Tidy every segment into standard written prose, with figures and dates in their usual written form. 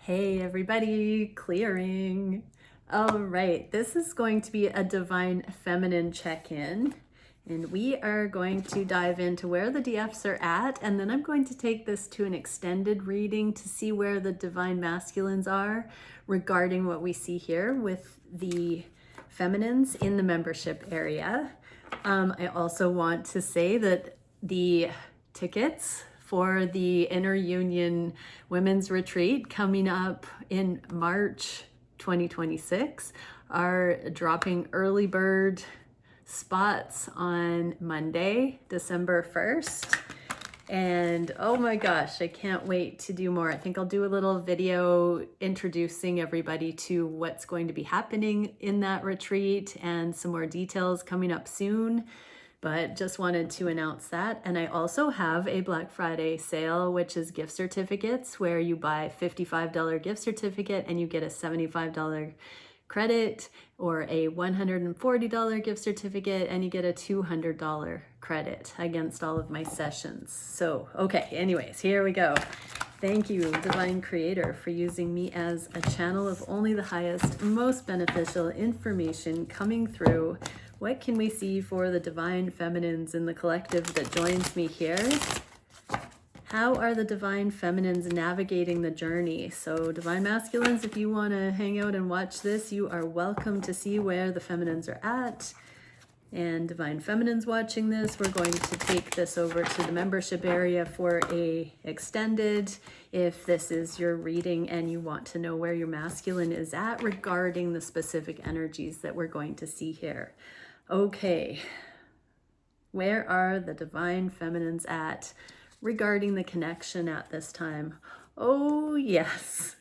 Hey everybody, clearing. All right, this is going to be a divine feminine check-in, and we are going to dive into where the DFs are at, and then I'm going to take this to an extended reading to see where the divine masculines are regarding what we see here with the feminines in the membership area. I also want to say that the tickets for the Inner Union Women's Retreat coming up in March 2026 are dropping early bird spots on Monday, December 1st. And oh my gosh, I can't wait to do more. I think I'll do a little video introducing everybody to what's going to be happening in that retreat and some more details coming up soon. But just wanted to announce that. And I also have a Black Friday sale, which is gift certificates, where you buy a $55 gift certificate and you get a $75 credit, or a $140 gift certificate and you get a $200 credit against all of my sessions. So, okay, anyways, here we go. Thank you, Divine Creator, for using me as a channel of only the highest, most beneficial information coming through. What can we see for the divine feminines in the collective that joins me here? How are the divine feminines navigating the journey? So divine masculines, if you want to hang out and watch this, you are welcome to see where the feminines are at. And divine feminines watching this, we're going to take this over to the membership area for a extended. If this is your reading and you want to know where your masculine is at regarding the specific energies that we're going to see here. Okay, where are the divine feminines at regarding the connection at this time? Oh yes,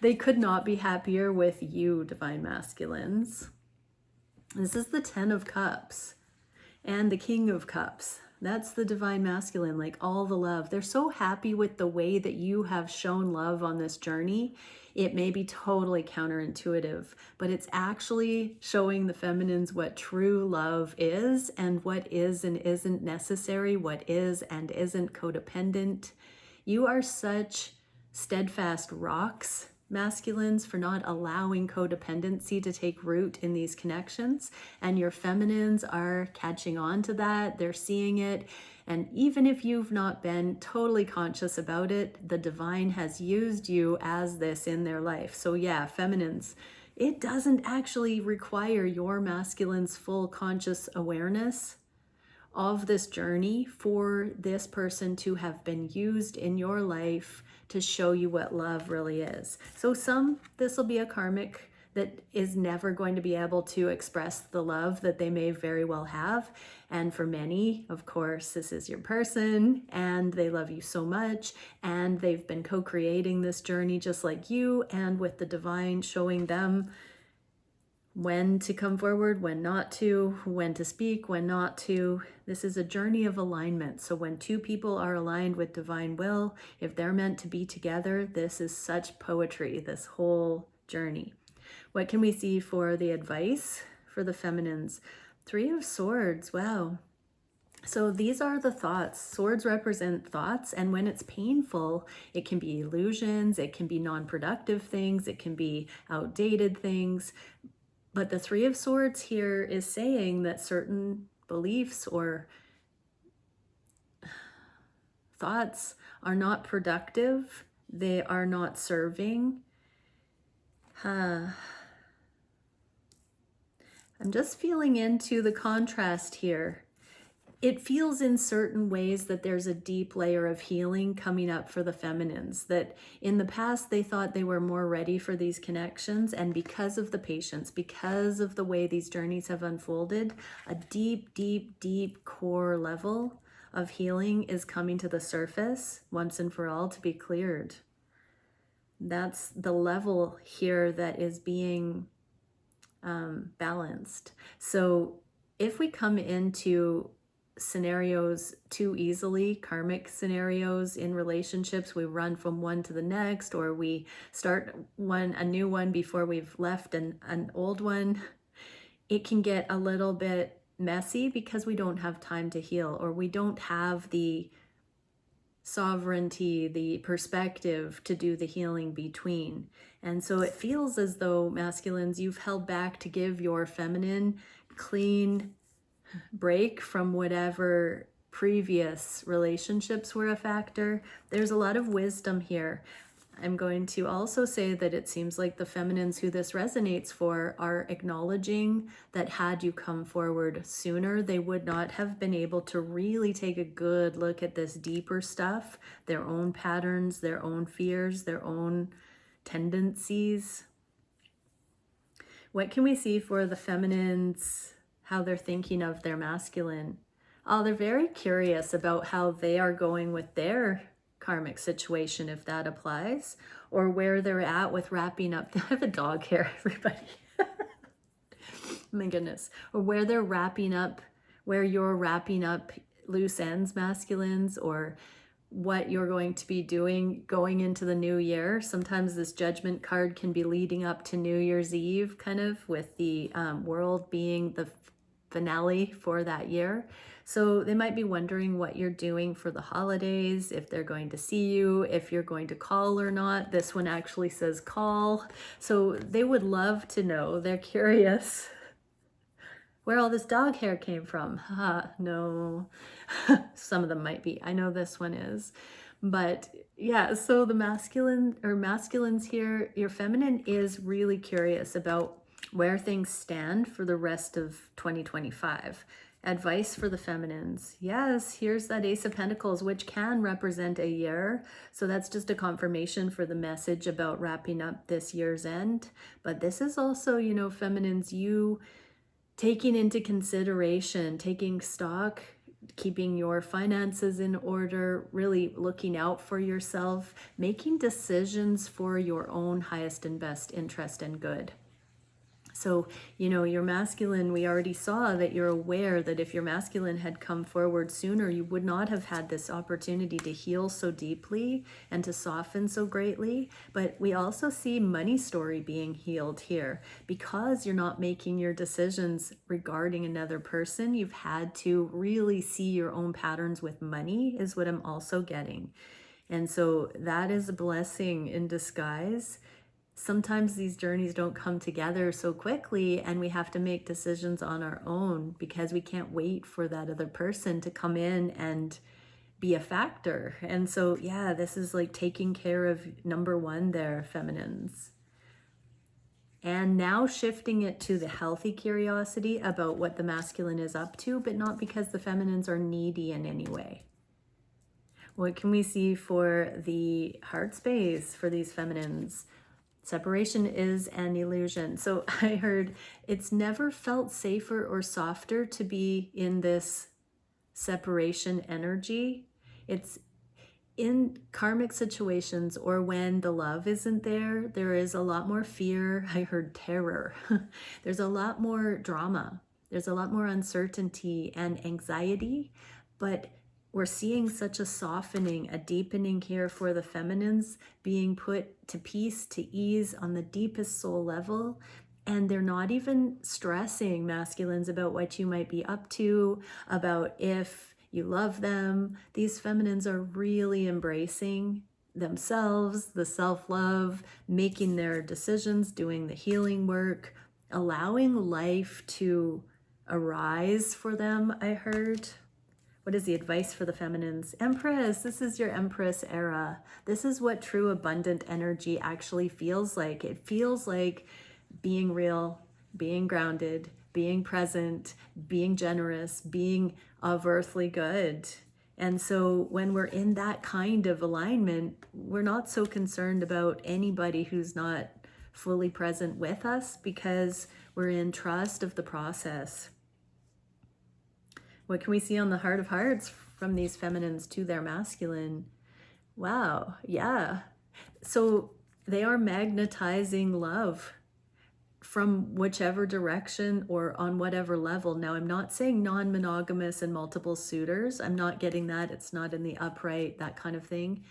they could not be happier with you, divine masculines. This is the 10 of Cups and the King of Cups. That's the divine masculine, like all the love. They're so happy with the way that you have shown love on this journey. It may be totally counterintuitive, but it's actually showing the feminines what true love is and what is and isn't necessary, what is and isn't codependent. You are such steadfast rocks, masculines, for not allowing codependency to take root in these connections, and your feminines are catching on to that. They're seeing it, and even if you've not been totally conscious about it, the divine has used you as this in their life. So yeah, feminines, it doesn't actually require your masculine's full conscious awareness of this journey for this person to have been used in your life to show you what love really is. So this will be a karmic that is never going to be able to express the love that they may very well have. And for many, of course, this is your person and they love you so much and they've been co-creating this journey just like you, and with the divine showing them when to come forward, when not to, when to speak, when not to. This is a journey of alignment. So when two people are aligned with divine will, if they're meant to be together, this is such poetry, this whole journey. What can we see for the advice for the feminines? 3 of Swords, wow. So these are the thoughts. Swords represent thoughts, and when it's painful, it can be illusions, it can be non-productive things, it can be outdated things. But the 3 of Swords here is saying that certain beliefs or thoughts are not productive. They are not serving. I'm just feeling into the contrast here. It feels in certain ways that there's a deep layer of healing coming up for the feminines, that in the past they thought they were more ready for these connections, and because of the patience, because of the way these journeys have unfolded, a deep, deep, deep core level of healing is coming to the surface once and for all to be cleared. That's the level here that is being balanced. So if we come into scenarios too easily, karmic scenarios in relationships, we run from one to the next, or we start a new one before we've left an old one, it can get a little bit messy because we don't have time to heal, or we don't have the sovereignty, the perspective to do the healing between. And so it feels as though, masculines, you've held back to give your feminine clean break from whatever previous relationships were a factor. There's a lot of wisdom here. I'm going to also say that it seems like the feminines who this resonates for are acknowledging that had you come forward sooner, they would not have been able to really take a good look at this deeper stuff, their own patterns, their own fears, their own tendencies. What can we see for the feminines, how they're thinking of their masculine? Oh, they're very curious about how they are going with their karmic situation, if that applies, or where they're at with wrapping up. I have a dog here, everybody. My goodness. Or where they're wrapping up, where you're wrapping up loose ends, masculines, or what you're going to be doing going into the new year. Sometimes this judgment card can be leading up to New Year's Eve, kind of, with the world being the finale for that year. So they might be wondering what you're doing for the holidays, if they're going to see you, if you're going to call or not. This one actually says call. So they would love to know. They're curious where all this dog hair came from. No. Some of them might be. I know this one is. But yeah, so the masculine or masculines here, your feminine is really curious about where things stand for the rest of 2025. Advice for the feminines. Yes, here's that Ace of Pentacles, which can represent a year. So that's just a confirmation for the message about wrapping up this year's end. But this is also, you know, feminines, you taking into consideration, taking stock, keeping your finances in order, really looking out for yourself, making decisions for your own highest and best interest and good. So, you know, your masculine, we already saw that you're aware that if your masculine had come forward sooner, you would not have had this opportunity to heal so deeply and to soften so greatly. But we also see money story being healed here. Because you're not making your decisions regarding another person, you've had to really see your own patterns with money, is what I'm also getting. And so that is a blessing in disguise. Sometimes these journeys don't come together so quickly, and we have to make decisions on our own because we can't wait for that other person to come in and be a factor. And so, yeah, this is like taking care of number one there, feminines. And now shifting it to the healthy curiosity about what the masculine is up to, but not because the feminines are needy in any way. What can we see for the heart space for these feminines? Separation is an illusion. So I heard it's never felt safer or softer to be in this separation energy. It's in karmic situations or when the love isn't there, there is a lot more fear. I heard terror. There's a lot more drama. There's a lot more uncertainty and anxiety, but we're seeing such a softening, a deepening here for the feminines, being put to peace, to ease on the deepest soul level. And they're not even stressing, masculines, about what you might be up to, about if you love them. These feminines are really embracing themselves, the self-love, making their decisions, doing the healing work, allowing life to arise for them, I heard. What is the advice for the feminines? Empress, this is your Empress era. This is what true abundant energy actually feels like. It feels like being real, being grounded, being present, being generous, being of earthly good. And so when we're in that kind of alignment, we're not so concerned about anybody who's not fully present with us because we're in trust of the process. What can we see on the Heart of Hearts from these feminines to their masculine? Wow, yeah. So they are magnetizing love from whichever direction or on whatever level. Now, I'm not saying non-monogamous and multiple suitors. I'm not getting that. It's not in the upright, that kind of thing.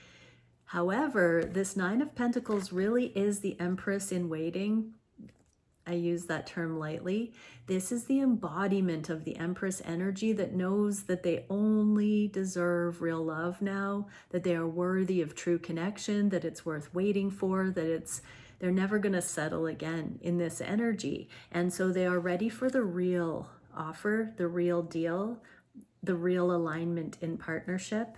However, this Nine of Pentacles really is the Empress in waiting. I use that term lightly. This is the embodiment of the Empress energy that knows that they only deserve real love now, that they are worthy of true connection, that it's worth waiting for, that they're never going to settle again in this energy. And so they are ready for the real offer, the real deal, the real alignment in partnership.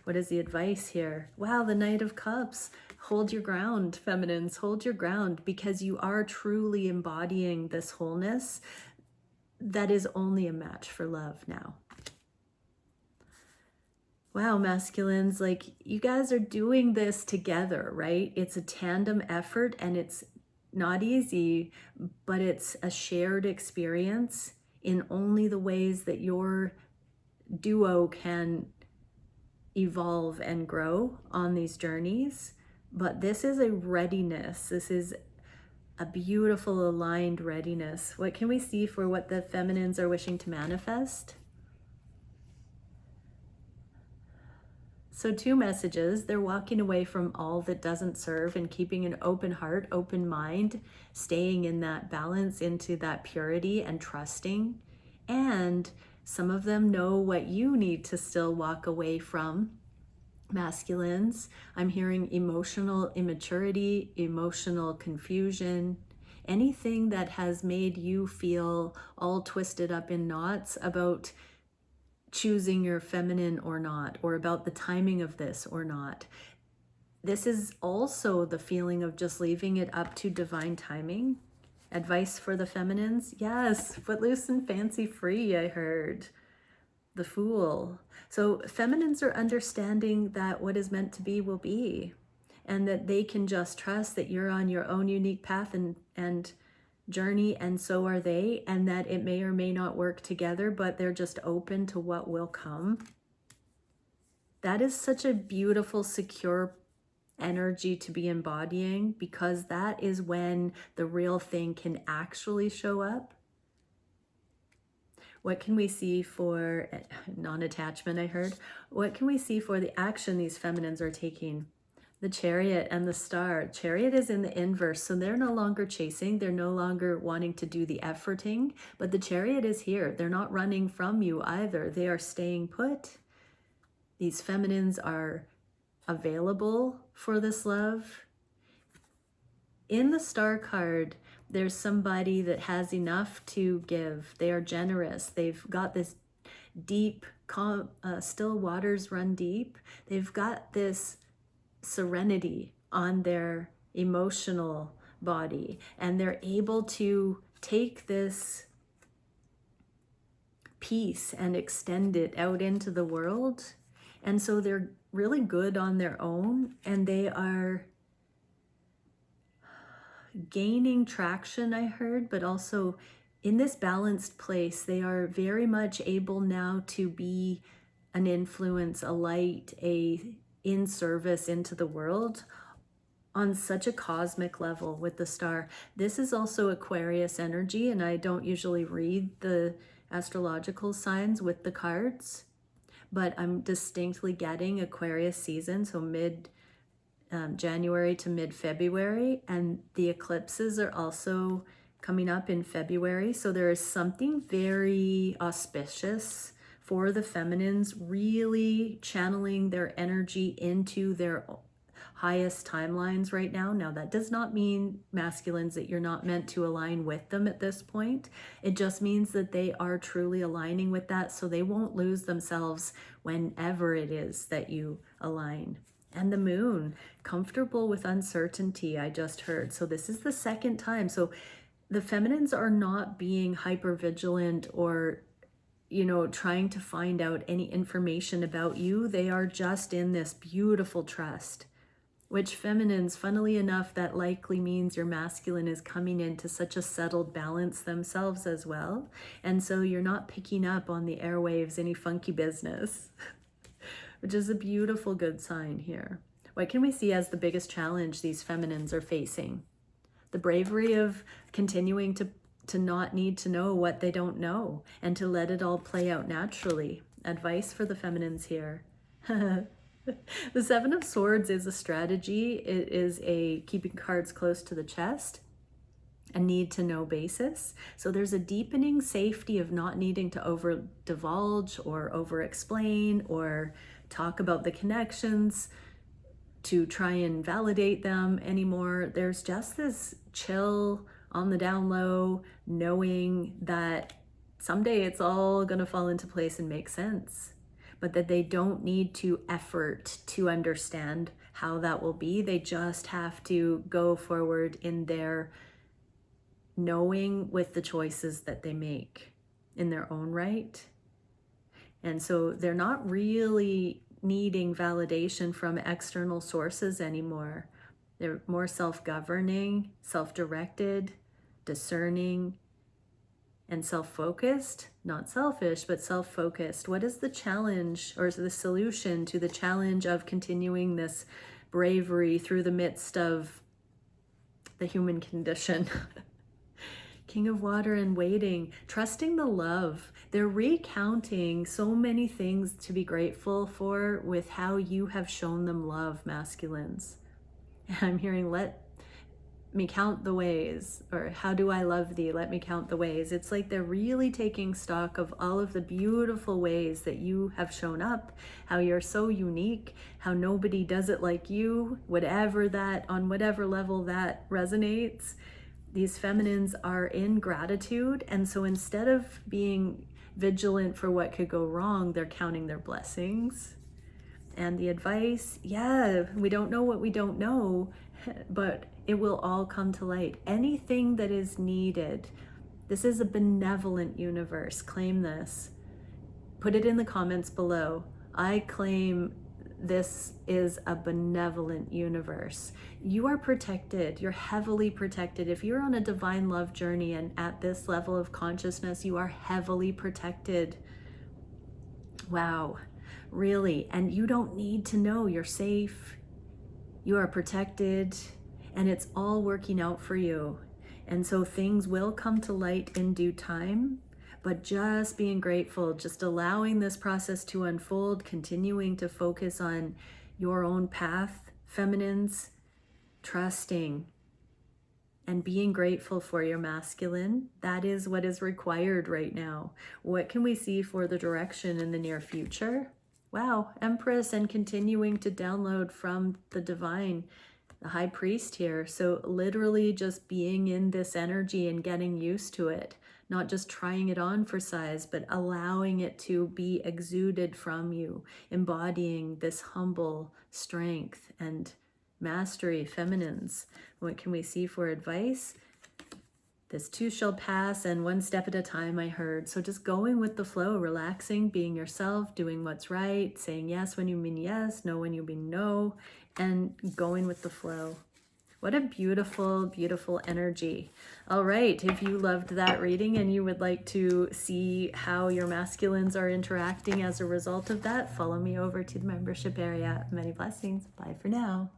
What is the advice here? Wow, the Knight of Cups. Hold your ground, feminines. Hold your ground, because you are truly embodying this wholeness that is only a match for love now. Wow, masculines, like you guys are doing this together, right? It's a tandem effort and it's not easy, but it's a shared experience in only the ways that your duo can evolve and grow on these journeys. But this is a readiness. This is a beautiful aligned readiness. What can we see for what the feminines are wishing to manifest? So 2 messages. They're walking away from all that doesn't serve and keeping an open heart, open mind, staying in that balance, into that purity and trusting. And some of them know what you need to still walk away from. Masculines, I'm hearing emotional immaturity, emotional confusion, anything that has made you feel all twisted up in knots about choosing your feminine or not, or about the timing of this or not. This is also the feeling of just leaving it up to divine timing. Advice for the feminines? Yes, footloose and fancy free, I heard. The Fool. So feminines are understanding that what is meant to be will be, and that they can just trust that you're on your own unique path and journey, and so are they, and that it may or may not work together, but they're just open to what will come. That is such a beautiful, secure energy to be embodying, because that is when the real thing can actually show up. What can we see for non-attachment, I heard? What can we see for the action these feminines are taking? The Chariot and the Star. Chariot is in the inverse, so they're no longer chasing. They're no longer wanting to do the efforting, but the Chariot is here. They're not running from you either. They are staying put. These feminines are available for this love. In the Star card, there's somebody that has enough to give. They are generous. They've got this deep, still waters run deep. They've got this serenity on their emotional body, and they're able to take this peace and extend it out into the world. And so they're really good on their own, and they are gaining traction, I heard, but also in this balanced place, they are very much able now to be an influence, a light, in service into the world on such a cosmic level with the Star. This is also Aquarius energy, and I don't usually read the astrological signs with the cards, but I'm distinctly getting Aquarius season, so January to mid-February, and the eclipses are also coming up in February. So there is something very auspicious for the feminines, really channeling their energy into their highest timelines right now. Now, that does not mean, masculines, that you're not meant to align with them at this point. It just means that they are truly aligning with that, so they won't lose themselves whenever it is that you align. And the Moon, comfortable with uncertainty, I just heard. So this is the second time. So the feminines are not being hyper vigilant or, trying to find out any information about you. They are just in this beautiful trust, which feminines, funnily enough, that likely means your masculine is coming into such a settled balance themselves as well. And so you're not picking up on the airwaves any funky business. Which is a beautiful, good sign here. What can we see as the biggest challenge these feminines are facing? The bravery of continuing to not need to know what they don't know, and to let it all play out naturally. Advice for the feminines here. The Seven of Swords is a strategy. It is a keeping cards close to the chest. a need to know basis. So there's a deepening safety of not needing to over divulge or over explain or talk about the connections to try and validate them anymore. There's just this chill on the down low, knowing that someday it's all going to fall into place and make sense, but that they don't need to effort to understand how that will be. They just have to go forward in their knowing with the choices that they make in their own right. And so they're not really needing validation from external sources anymore. They're more self-governing, self-directed, discerning, and self-focused. Not selfish, but self-focused. What is the challenge or the solution to the challenge of continuing this bravery through the midst of the human condition? King of Water and waiting, trusting the love. They're recounting so many things to be grateful for with how you have shown them love, masculines. And I'm hearing, let me count the ways, or how do I love thee? Let me count the ways. It's like they're really taking stock of all of the beautiful ways that you have shown up, how you're so unique, how nobody does it like you, whatever that, on whatever level that resonates. These feminines are in gratitude, and so instead of being vigilant for what could go wrong, they're counting their blessings. And the advice, yeah, we don't know what we don't know, but it will all come to light. Anything that is needed. This is a benevolent universe. Claim this. Put it in the comments below. I claim this is a benevolent universe. You are protected. You're heavily protected. If you're on a divine love journey and at this level of consciousness, you are heavily protected. Wow, really. And you don't need to know. You're safe. You are protected, and it's all working out for you. And so things will come to light in due time. But just being grateful, just allowing this process to unfold, continuing to focus on your own path, feminines, trusting and being grateful for your masculine. That is what is required right now. What can we see for the direction in the near future? Wow, Empress, and continuing to download from the divine, the high priest here. So literally just being in this energy and getting used to it. Not just trying it on for size, but allowing it to be exuded from you, embodying this humble strength and mastery, feminines. What can we see for advice? This too shall pass, and one step at a time, I heard. So just going with the flow, relaxing, being yourself, doing what's right, saying yes when you mean yes, no when you mean no, and going with the flow. What a beautiful, beautiful energy. All right, if you loved that reading and you would like to see how your masculines are interacting as a result of that, follow me over to the membership area. Many blessings. Bye for now.